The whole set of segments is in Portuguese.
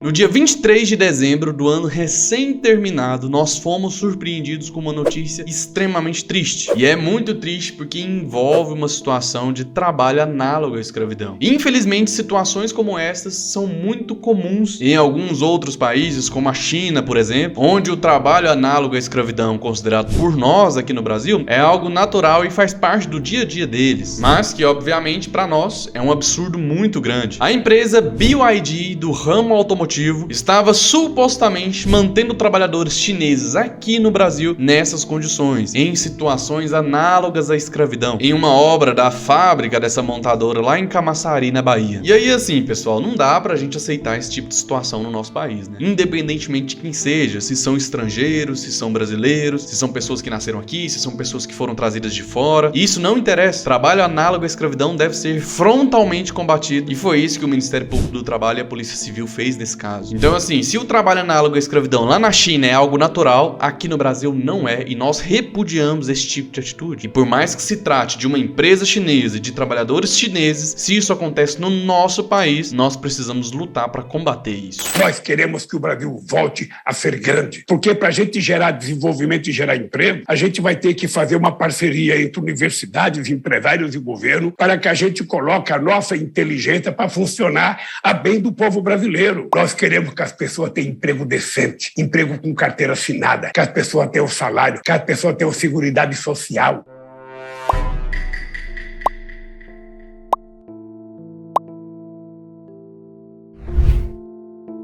No dia 23 de dezembro do ano recém-terminado, nós fomos surpreendidos com uma notícia extremamente triste. E é muito triste porque envolve uma situação de trabalho análogo à escravidão. E, infelizmente, situações como estas são muito comuns em alguns outros países, como a China, por exemplo, onde o trabalho análogo à escravidão, considerado por nós aqui no Brasil, é algo natural e faz parte do dia a dia deles. Mas que, obviamente, para nós é um absurdo muito grande. A empresa BYD do ramo automotivo estava supostamente mantendo trabalhadores chineses aqui no Brasil nessas condições, em situações análogas à escravidão, em uma obra da fábrica dessa montadora lá em Camaçari, na Bahia. E aí, assim, pessoal, não dá pra gente aceitar esse tipo de situação no nosso país, né? Independentemente de quem seja, se são estrangeiros, se são brasileiros, se são pessoas que nasceram aqui, se são pessoas que foram trazidas de fora, isso não interessa. Trabalho análogo à escravidão deve ser frontalmente combatido, e foi isso que o Ministério Público do Trabalho e a Polícia Civil fez nesse caso. Então, assim, se o trabalho análogo à escravidão lá na China é algo natural, aqui no Brasil não é, e nós repudiamos esse tipo de atitude. E por mais que se trate de uma empresa chinesa e de trabalhadores chineses, se isso acontece no nosso país, nós precisamos lutar para combater isso. Nós queremos que o Brasil volte a ser grande, porque para a gente gerar desenvolvimento e gerar emprego, a gente vai ter que fazer uma parceria entre universidades, empresários e governo, para que a gente coloque a nossa inteligência para funcionar a bem do povo brasileiro. Nós queremos que as pessoas tenham emprego decente, emprego com carteira assinada, que as pessoas tenham salário, que as pessoas tenham seguridade social.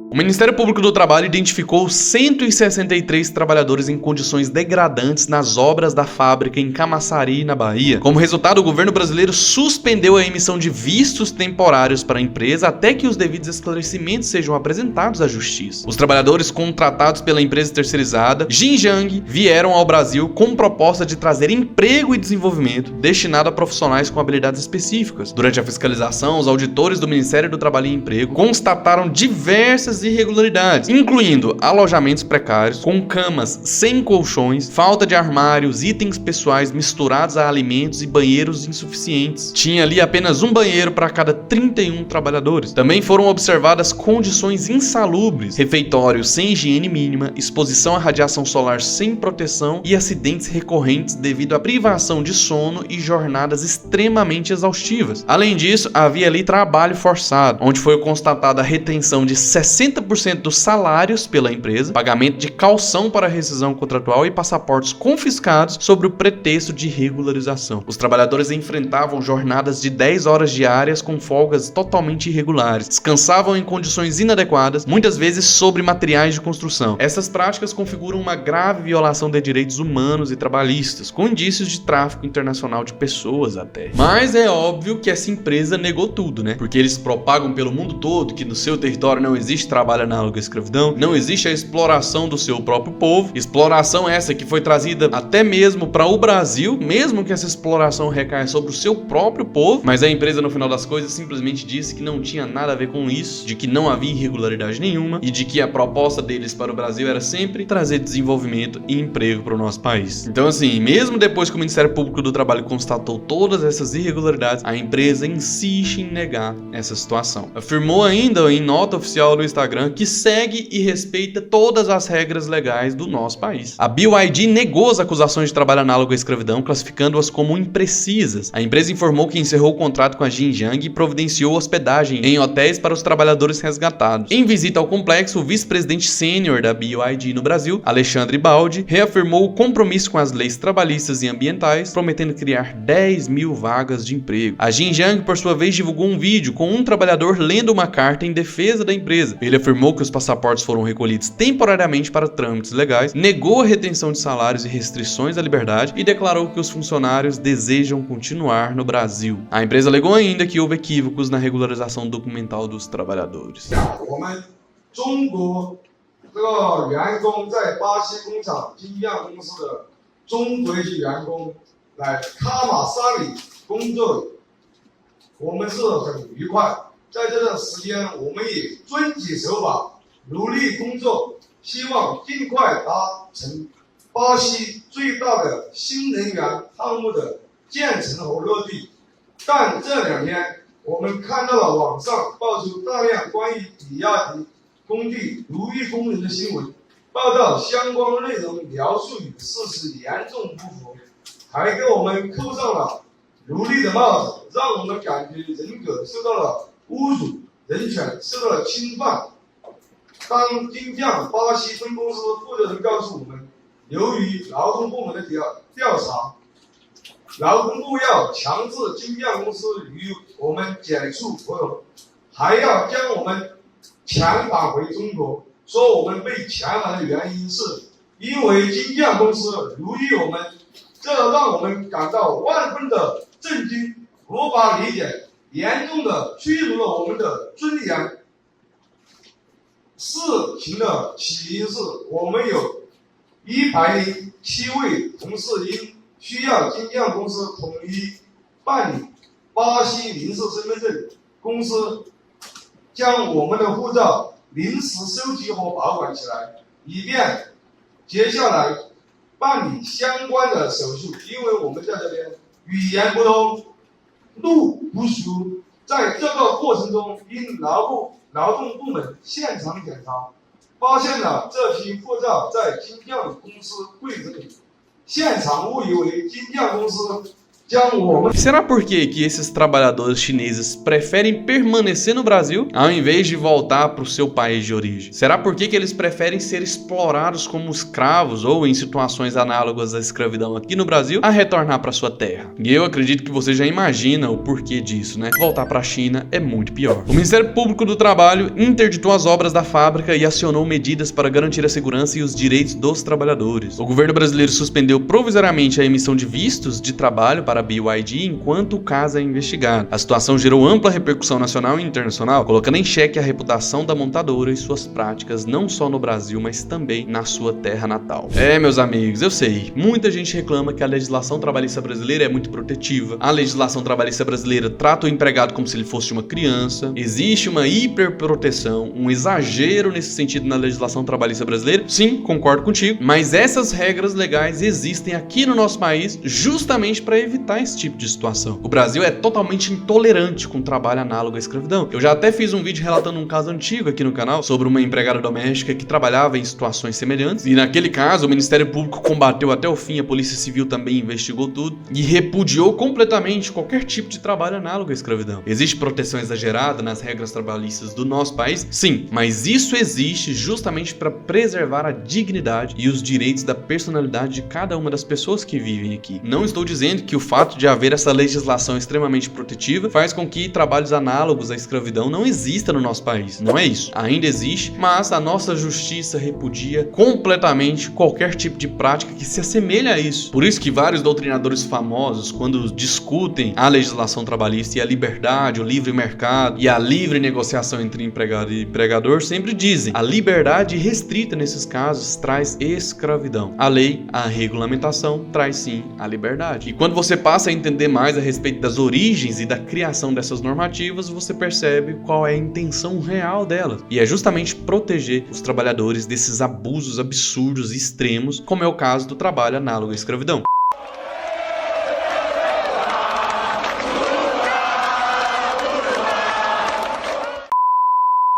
O Ministério Público do Trabalho identificou 163 trabalhadores em condições degradantes nas obras da fábrica em Camaçari, na Bahia. Como resultado, o governo brasileiro suspendeu a emissão de vistos temporários para a empresa até que os devidos esclarecimentos sejam apresentados à justiça. Os trabalhadores contratados pela empresa terceirizada Xinjiang vieram ao Brasil com proposta de trazer emprego e desenvolvimento destinado a profissionais com habilidades específicas. Durante a fiscalização, os auditores do Ministério do Trabalho e Emprego constataram diversas irregularidades, incluindo alojamentos precários, com camas sem colchões, falta de armários, itens pessoais misturados a alimentos e banheiros insuficientes. Tinha ali apenas um banheiro para cada 31 trabalhadores. Também foram observadas condições insalubres, refeitórios sem higiene mínima, exposição à radiação solar sem proteção e acidentes recorrentes devido à privação de sono e jornadas extremamente exaustivas. Além disso, havia ali trabalho forçado, onde foi constatada a retenção de 60% dos salários pela empresa, pagamento de caução para rescisão contratual e passaportes confiscados sob o pretexto de regularização. Os trabalhadores enfrentavam jornadas de 10 horas diárias com folgas totalmente irregulares, descansavam em condições inadequadas, muitas vezes sobre materiais de construção. Essas práticas configuram uma grave violação de direitos humanos e trabalhistas, com indícios de tráfico internacional de pessoas até. Mas é óbvio que essa empresa negou tudo, né? Porque eles propagam pelo mundo todo que no seu território não existe trabalho análogo à escravidão, não existe a exploração do seu próprio povo, exploração essa que foi trazida até mesmo para o Brasil, mesmo que essa exploração recaia sobre o seu próprio povo, mas a empresa no final das coisas simplesmente disse que não tinha nada a ver com isso, de que não havia irregularidade nenhuma e de que a proposta deles para o Brasil era sempre trazer desenvolvimento e emprego para o nosso país. Então, assim, mesmo depois que o Ministério Público do Trabalho constatou todas essas irregularidades, a empresa insiste em negar essa situação. Afirmou ainda em nota oficial no Instagram que segue e respeita todas as regras legais do nosso país. A BYD negou as acusações de trabalho análogo à escravidão, classificando-as como imprecisas. A empresa informou que encerrou o contrato com a Xinjiang e providenciou hospedagem em hotéis para os trabalhadores resgatados. Em visita ao complexo, o vice-presidente sênior da BYD no Brasil, Alexandre Baldi, reafirmou o compromisso com as leis trabalhistas e ambientais, prometendo criar 10 mil vagas de emprego. A Xinjiang, por sua vez, divulgou um vídeo com um trabalhador lendo uma carta em defesa da empresa. Ele afirmou que os passaportes foram recolhidos temporariamente para trâmites legais, negou a retenção de salários e restrições à liberdade e declarou que os funcionários desejam continuar no Brasil. A empresa alegou ainda que houve equívocos na regularização documental dos trabalhadores.巴西最大的新能源项目的建成和落地，但这2天我们看到了网上爆出大量关于比亚迪工地奴役工人的新闻，报道相关的内容描述与事实严重不符，还给我们扣上了奴隶的帽子，让我们感觉人格受到了侮辱，人权受到了侵犯。当金匠巴西分公司负责人告诉我们，由于劳动部门的调查，劳动部要强制金匠公司与我们解除合同，还要将我们遣返回中国，说我们被遣返的原因是因为金匠公司奴役我们，这让我们感到万分的震惊，无法理解，严重的屈辱了我们的尊严。事情的起因是我们有107位同事因需要金匠公司统一办理巴西临时身份证，公司将我们的护照临时收集和保管起来，以便接下来办理相关的手续。因为我们在这边语言不通，路不熟，在这个过程中因劳动部门现场检查，发现了这批护照在金匠公司柜子里，现场误以为金匠公司将我们。Será por quê que esses trabalhadores chineses preferem permanecer no Brasil ao invés de voltar para o seu país de origem? Será por quê que eles preferem ser explorados como escravos ou em situações análogas à escravidão aqui no Brasil a retornar para sua terra? E eu acredito que você já imagina o porquê disso, né? Voltar para a China é muito pior. O Ministério Público do Trabalho interditou as obras da fábrica e acionou medidas para garantir a segurança e os direitos dos trabalhadores. O governo brasileiro suspendeu provisoriamente a emissão de vistos de trabalho para a BYD enquanto o caso é investigado. A situação gerou ampla repercussão nacional e internacional, colocando em xeque a reputação da montadora e suas práticas não só no Brasil, mas também na sua terra natal. Meus amigos, eu sei, muita gente reclama que a legislação trabalhista brasileira é muito protetiva, a legislação trabalhista brasileira trata o empregado como se ele fosse uma criança, existe uma hiperproteção, um exagero nesse sentido na legislação trabalhista brasileira. Sim, concordo contigo, mas essas regras legais existem aqui no nosso país justamente para evitar esse tipo de situação. O Brasil é totalmente intolerante com trabalho análogo à escravidão. Eu já até fiz um vídeo relatando um caso antigo aqui no canal sobre uma empregada doméstica que trabalhava em situações semelhantes, e naquele caso o Ministério Público combateu até o fim, a Polícia Civil também investigou tudo e repudiou completamente qualquer tipo de trabalho análogo à escravidão. Existe proteção exagerada nas regras trabalhistas do nosso país? Sim, mas isso existe justamente para preservar a dignidade e os direitos da personalidade de cada uma das pessoas que vivem aqui. Não estou dizendo que o fato de haver essa legislação extremamente protetiva faz com que trabalhos análogos à escravidão não exista no nosso país. Não é isso. Ainda existe, mas a nossa justiça repudia completamente qualquer tipo de prática que se assemelha a isso. Por isso que vários doutrinadores famosos, quando discutem a legislação trabalhista e a liberdade, o livre mercado e a livre negociação entre empregado e empregador, sempre dizem: a liberdade restrita nesses casos traz escravidão. A lei, a regulamentação, traz sim a liberdade. E quando você passa a entender mais a respeito das origens e da criação dessas normativas, você percebe qual é a intenção real delas. E é justamente proteger os trabalhadores desses abusos absurdos e extremos, como é o caso do trabalho análogo à escravidão.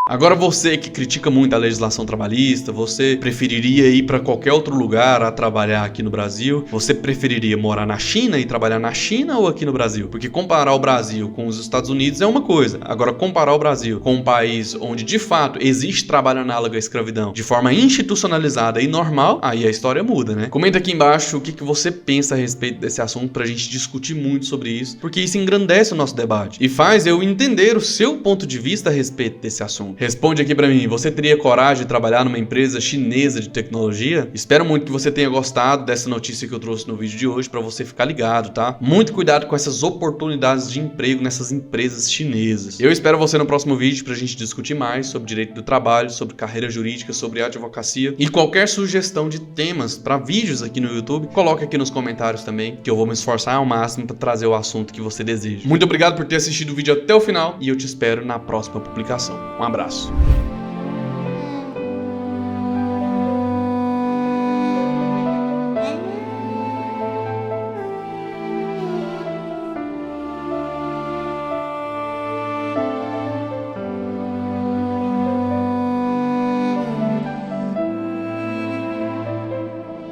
Agora você que critica muito a legislação trabalhista, você preferiria ir para qualquer outro lugar a trabalhar aqui no Brasil? Você preferiria morar na China e trabalhar na China ou aqui no Brasil? Porque comparar o Brasil com os Estados Unidos é uma coisa. Agora comparar o Brasil com um país onde de fato existe trabalho análogo à escravidão de forma institucionalizada e normal, aí a história muda, né? Comenta aqui embaixo o que você pensa a respeito desse assunto pra gente discutir muito sobre isso, porque isso engrandece o nosso debate e faz eu entender o seu ponto de vista a respeito desse assunto. Responde aqui pra mim, você teria coragem de trabalhar numa empresa chinesa de tecnologia? Espero muito que você tenha gostado dessa notícia que eu trouxe no vídeo de hoje pra você ficar ligado, tá? Muito cuidado com essas oportunidades de emprego nessas empresas chinesas. Eu espero você no próximo vídeo pra gente discutir mais sobre direito do trabalho, sobre carreira jurídica, sobre advocacia e qualquer sugestão de temas pra vídeos aqui no YouTube, coloque aqui nos comentários também, que eu vou me esforçar ao máximo pra trazer o assunto que você deseja. Muito obrigado por ter assistido o vídeo até o final e eu te espero na próxima publicação. Um abraço.